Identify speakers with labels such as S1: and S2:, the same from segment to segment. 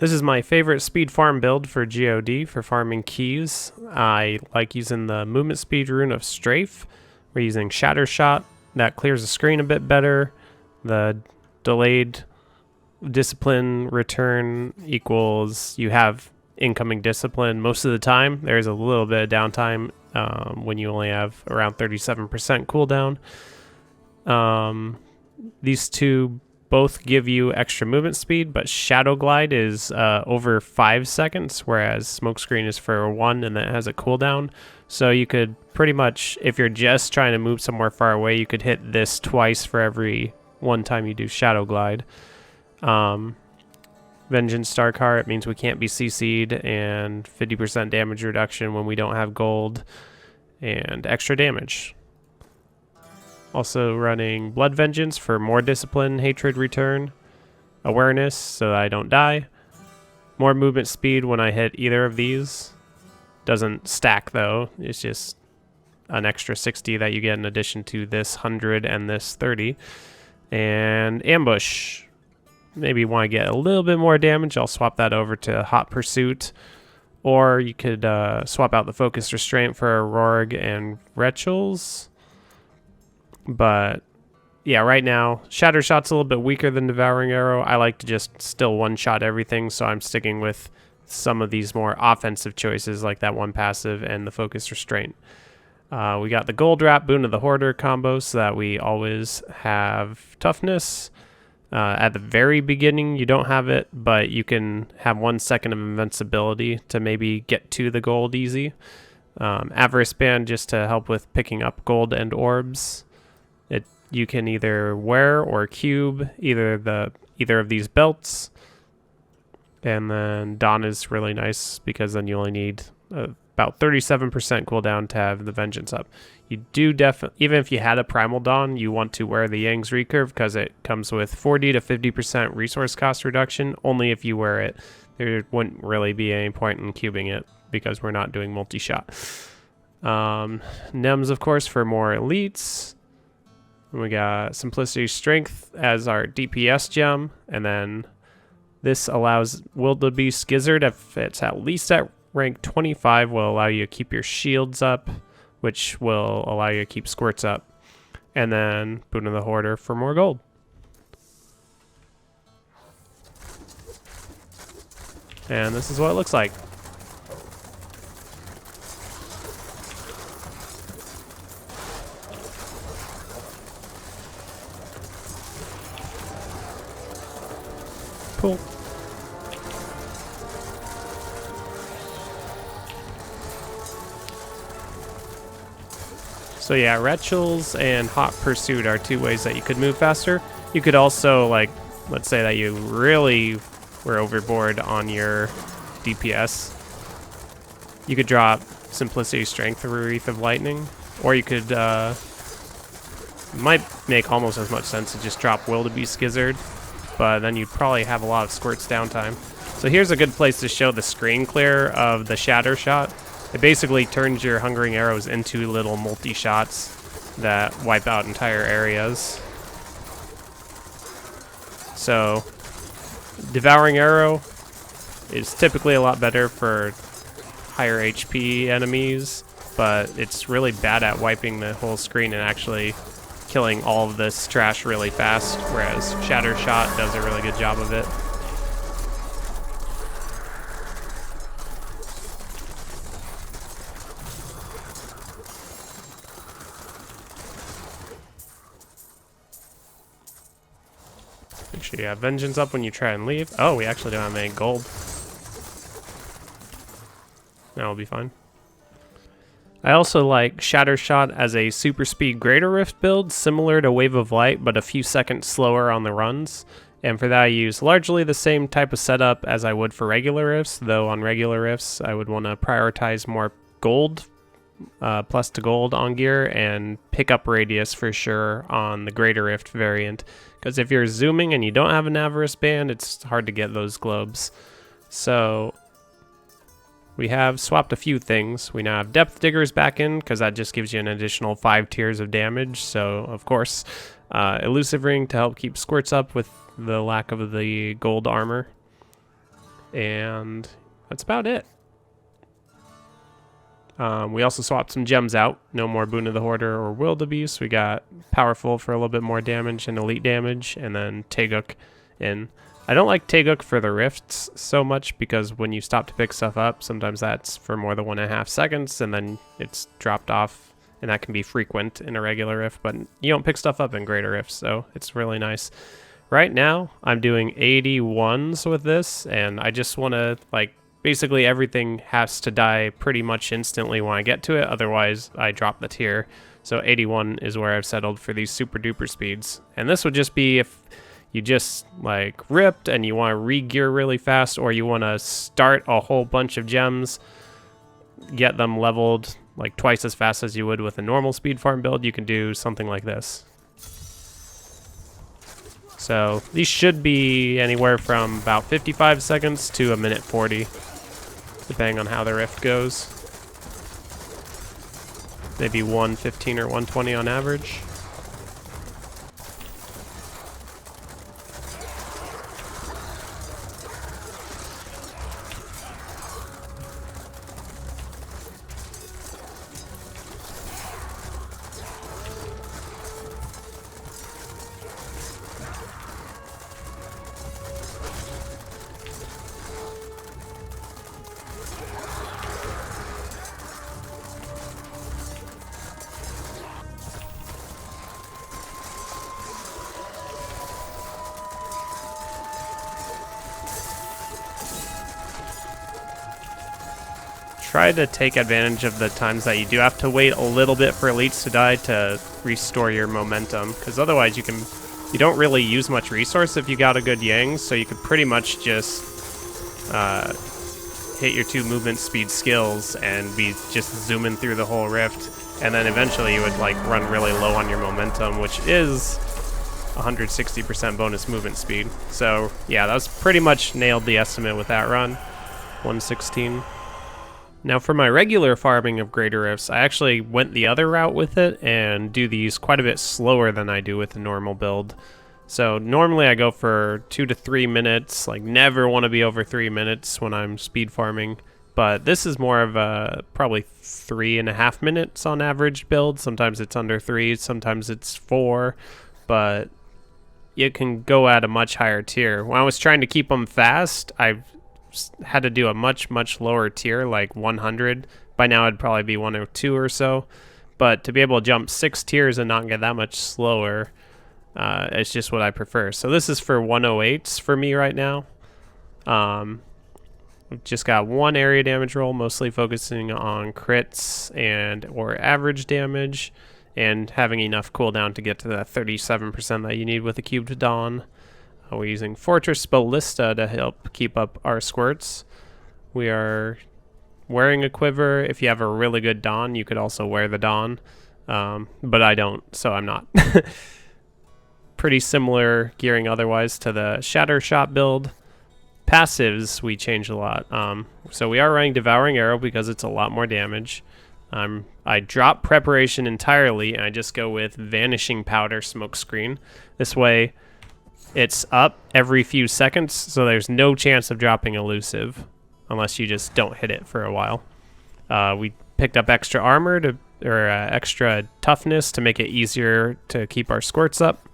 S1: This is my favorite speed farm build for GoD for farming keys. I like using the movement speed rune of Strafe. We're using Shattershot. That clears the screen a bit better. The delayed discipline return equals you have incoming discipline most of the time. There's a little bit of downtime when you only have around 37% cooldown. These two both give you extra movement speed, but Shadow Glide is over 5 seconds, whereas Smokescreen is for 1 and that has a cooldown. So you could pretty much, if you're just trying to move somewhere far away, you could hit this twice for every one time you do Shadow Glide. Vengeance Starcar, it means we can't be CC'd, and 50% damage reduction when we don't have gold, and extra damage. Also running Blood Vengeance for more discipline, hatred return, awareness so that I don't die, more movement speed when I hit either of these. Doesn't stack though, it's just an extra 60 that you get in addition to this 100 and this 30. And ambush. Maybe you want to get a little bit more damage, I'll swap that over to Hot Pursuit. Or you could swap out the Focused Restraint for Aurorg and Wretchels. But yeah, right now, Shattershot's a little bit weaker than Devouring Arrow. I like to just still one-shot everything, so I'm sticking with some of these more offensive choices like that one passive and the Focused Restraint. We got the Gold Wrap Boon of the Hoarder combo so that we always have toughness. At the very beginning, you don't have it, but you can have 1 second of invincibility to maybe get to the gold easy. Avarice Band just to help with picking up gold and orbs. You can either wear or cube either of these belts, and then Dawn is really nice because then you only need about 37% cooldown to have the Vengeance up. You do even if you had a Primal Dawn, you want to wear the Yang's Recurve because it comes with 40 to 50% resource cost reduction. Only if you wear it, there wouldn't really be any point in cubing it because we're not doing multi-shot. Nems, of course, for more elites. We got Simplicity Strength as our DPS gem, and then this allows Wildebeest Gizzard, if it's at least at rank 25, will allow you to keep your shields up, which will allow you to keep squirts up. And then Boon of the Hoarder for more gold. And this is what it looks like. Cool. So yeah, Wretchels and Hot Pursuit are two ways that you could move faster. You could also, like, let's say that you really were overboard on your DPS. You could drop Simplicity Strength through Wreath of Lightning, or you could, might make almost as much sense to just drop Wildebeest Gizzard, but then you'd probably have a lot of squirts downtime. So here's a good place to show the screen clear of the Shattershot. It basically turns your Hungering Arrows into little multi-shots that wipe out entire areas. So Devouring Arrow is typically a lot better for higher HP enemies, but it's really bad at wiping the whole screen and actually killing all of this trash really fast, whereas Shattershot does a really good job of it. Make sure you have Vengeance up when you try and leave. Oh, we actually don't have any gold. That'll be fine. I also like Shattershot as a super speed Greater Rift build, similar to Wave of Light, but a few seconds slower on the runs. And for that I use largely the same type of setup as I would for regular rifts, though on regular rifts I would want to prioritize more gold, plus to gold on gear, and pick up radius for sure on the Greater Rift variant. Because if you're zooming and you don't have an Avarice Band, it's hard to get those globes. So we have swapped a few things. We now have Depth Diggers back in, because that just gives you an additional 5 tiers of damage. So, of course, Elusive Ring to help keep squirts up with the lack of the gold armor. and that's about it. We also swapped some gems out. No more Boon of the Hoarder or Wildebeest. We got Powerful for a little bit more damage and Elite damage, and then Teguk in. I don't like Teguk for the rifts so much because when you stop to pick stuff up, sometimes that's for more than 1.5 seconds, and then it's dropped off, and that can be frequent in a regular rift, but you don't pick stuff up in greater rifts, so it's really nice. Right now, I'm doing 81s with this, and I just want to, like, basically everything has to die pretty much instantly when I get to it, otherwise I drop the tier. So 81 is where I've settled for these super duper speeds. And this would just be if you just like ripped and you want to re-gear really fast, or you want to start a whole bunch of gems, get them leveled like twice as fast as you would with a normal speed farm build, you can do something like this. So these should be anywhere from about 55 seconds to 1:40, depending on how the rift goes. Maybe 1:15 or 1:20 on average. Try to take advantage of the times that you do have to wait a little bit for elites to die to restore your momentum, because otherwise you don't really use much resource if you got a good yang, so you could pretty much just hit your 2 movement speed skills and be just zooming through the whole rift, and then eventually you would like run really low on your momentum, which is 160% bonus movement speed. So yeah, that was pretty much nailed the estimate with that run, 116. Now for my regular farming of greater rifts, I actually went the other route with it and do these quite a bit slower than I do with the normal build. So normally I go for 2 to 3 minutes, like never want to be over 3 minutes when I'm speed farming. But this is more of a probably 3.5 minutes on average build. Sometimes it's under 3, sometimes it's 4, but you can go at a much higher tier. When I was trying to keep them fast, I've had to do a much lower tier, like 100. By now it'd probably be 102 or so, but to be able to jump 6 tiers and not get that much slower, it's just what I prefer. So this is for 108s for me right now. We've just got 1 area damage roll, mostly focusing on crits and or average damage, and having enough cooldown to get to that 37% that you need with a cubed dawn. We're using Fortress Ballista to help keep up our squirts. We are wearing a quiver. If you have a really good Dawn, you could also wear the Dawn. But I don't, so I'm not. Pretty similar gearing otherwise to the Shattershot build. Passives, we changed a lot. So we are running Devouring Arrow because it's a lot more damage. I drop Preparation entirely, and I just go with Vanishing Powder Smokescreen. This way, it's up every few seconds, so there's no chance of dropping Elusive unless you just don't hit it for a while. We picked up extra armor or extra toughness to make it easier to keep our squirts up.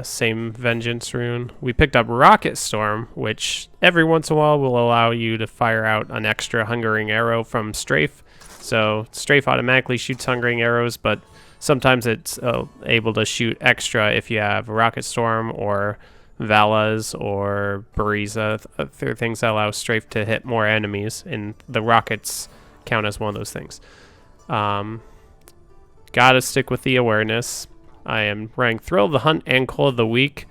S1: Same Vengeance rune. We picked up Rocket Storm, which every once in a while will allow you to fire out an extra Hungering Arrow from Strafe. So Strafe automatically shoots Hungering Arrows, but sometimes it's able to shoot extra if you have Rocket Storm or Valas or Bariza. They're things that allow Strafe to hit more enemies, and the rockets count as one of those things. Gotta stick with the awareness. I am running Thrill of the Hunt and Call of the Weak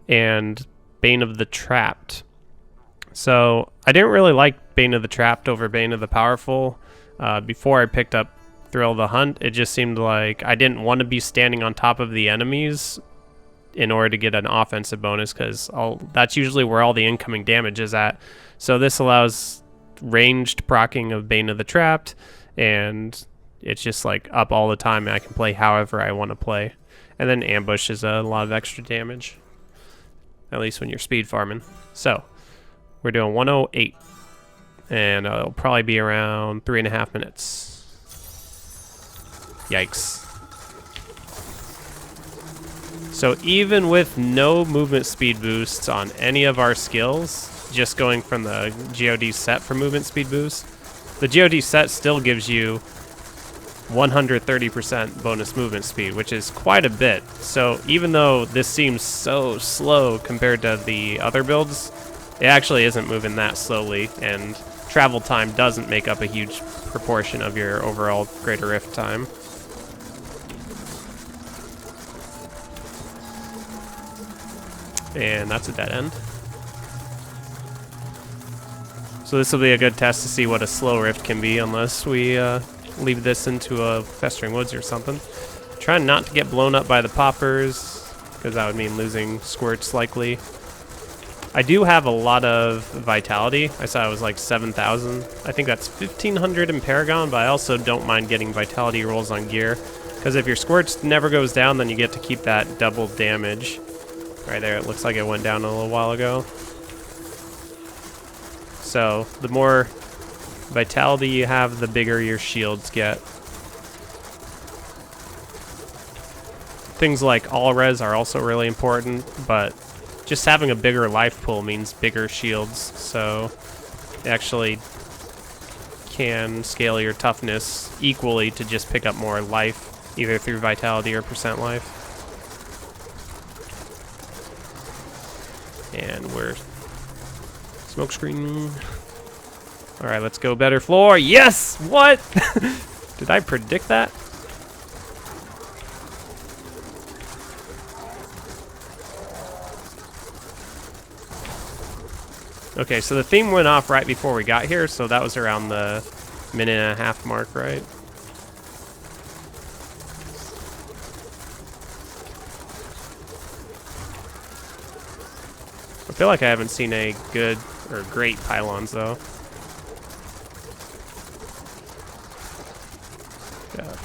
S1: and Bane of the Trapped. So I didn't really like Bane of the Trapped over Bane of the Powerful. Before I picked up Thrill of the Hunt, it just seemed like I didn't want to be standing on top of the enemies in order to get an offensive bonus, because that's usually where all the incoming damage is at. So this allows ranged proccing of Bane of the Trapped, and it's just like up all the time, and I can play however I want to play. And then Ambush is a lot of extra damage, at least when you're speed farming. So We're doing 108. And it'll probably be around 3.5 minutes. Yikes. So even with no movement speed boosts on any of our skills, just going from the GoD set for movement speed boost, the GoD set still gives you 130% bonus movement speed, which is quite a bit. So even though this seems so slow compared to the other builds, it actually isn't moving that slowly, and travel time doesn't make up a huge proportion of your overall Greater Rift time. And that's a dead end. So this will be a good test to see what a slow rift can be, unless we leave this into a festering woods or something. Trying not to get blown up by the poppers, because that would mean losing squirts likely. I do have a lot of vitality. I saw it was like 7,000. I think that's 1,500 in Paragon, but I also don't mind getting vitality rolls on gear, because if your squirts never goes down, then you get to keep that double damage. Right there, it looks like it went down a little while ago. So the more vitality you have, the bigger your shields get. Things like all res are also really important, but just having a bigger life pool means bigger shields, so it actually can scale your toughness equally to just pick up more life, either through vitality or percent life. And we're smoke screen. All right, let's go better floor. Yes! What? Did I predict that? Okay, so the theme went off right before we got here, so that was around the 1.5-minute mark, right? I feel like I haven't seen a good or great pylons, though.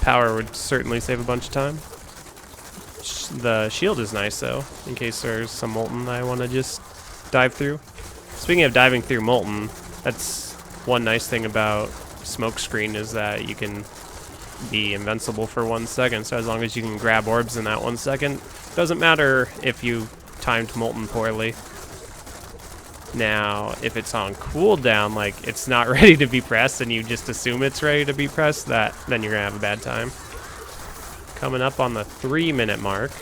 S1: Power would certainly save a bunch of time. The shield is nice, though, in case there's some molten I want to just dive through. Speaking of diving through molten, that's one nice thing about smokescreen, is that you can be invincible for 1 second. So as long as you can grab orbs in that 1 second, doesn't matter if you timed molten poorly. Now, if it's on cooldown, like it's not ready to be pressed, and you just assume it's ready to be pressed, then you're gonna have a bad time. Coming up on the 3-minute mark,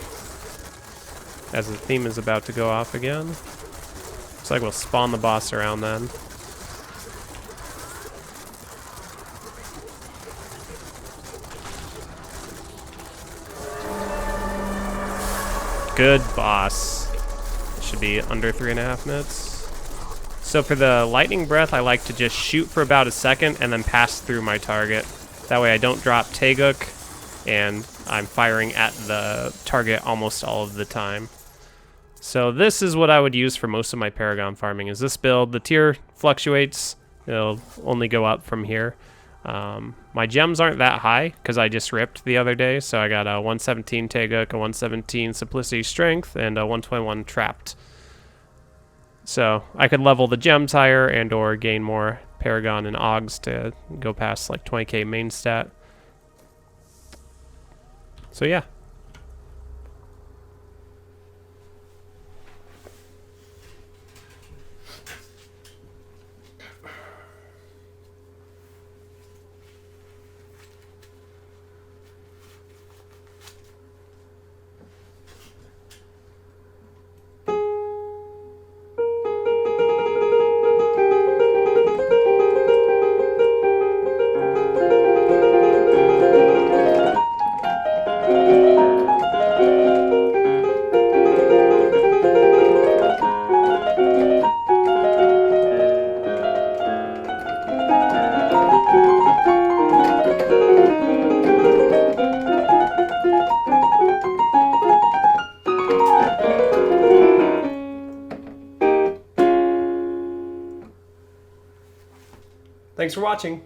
S1: as the theme is about to go off again. Looks like we'll spawn the boss around then. Good boss. Should be under 3.5 minutes. So for the lightning breath, I like to just shoot for about a second and then pass through my target. That way I don't drop Taeguk, and I'm firing at the target almost all of the time. So this is what I would use for most of my Paragon farming, is this build. The tier fluctuates. It'll only go up from here. My gems aren't that high because I just ripped the other day. So I got a 117 Taeguk, a 117 Simplicity Strength, and a 121 Trapped. So I could level the gems higher and or gain more Paragon and Augs to go past like 20k main stat. So yeah. Thanks for watching.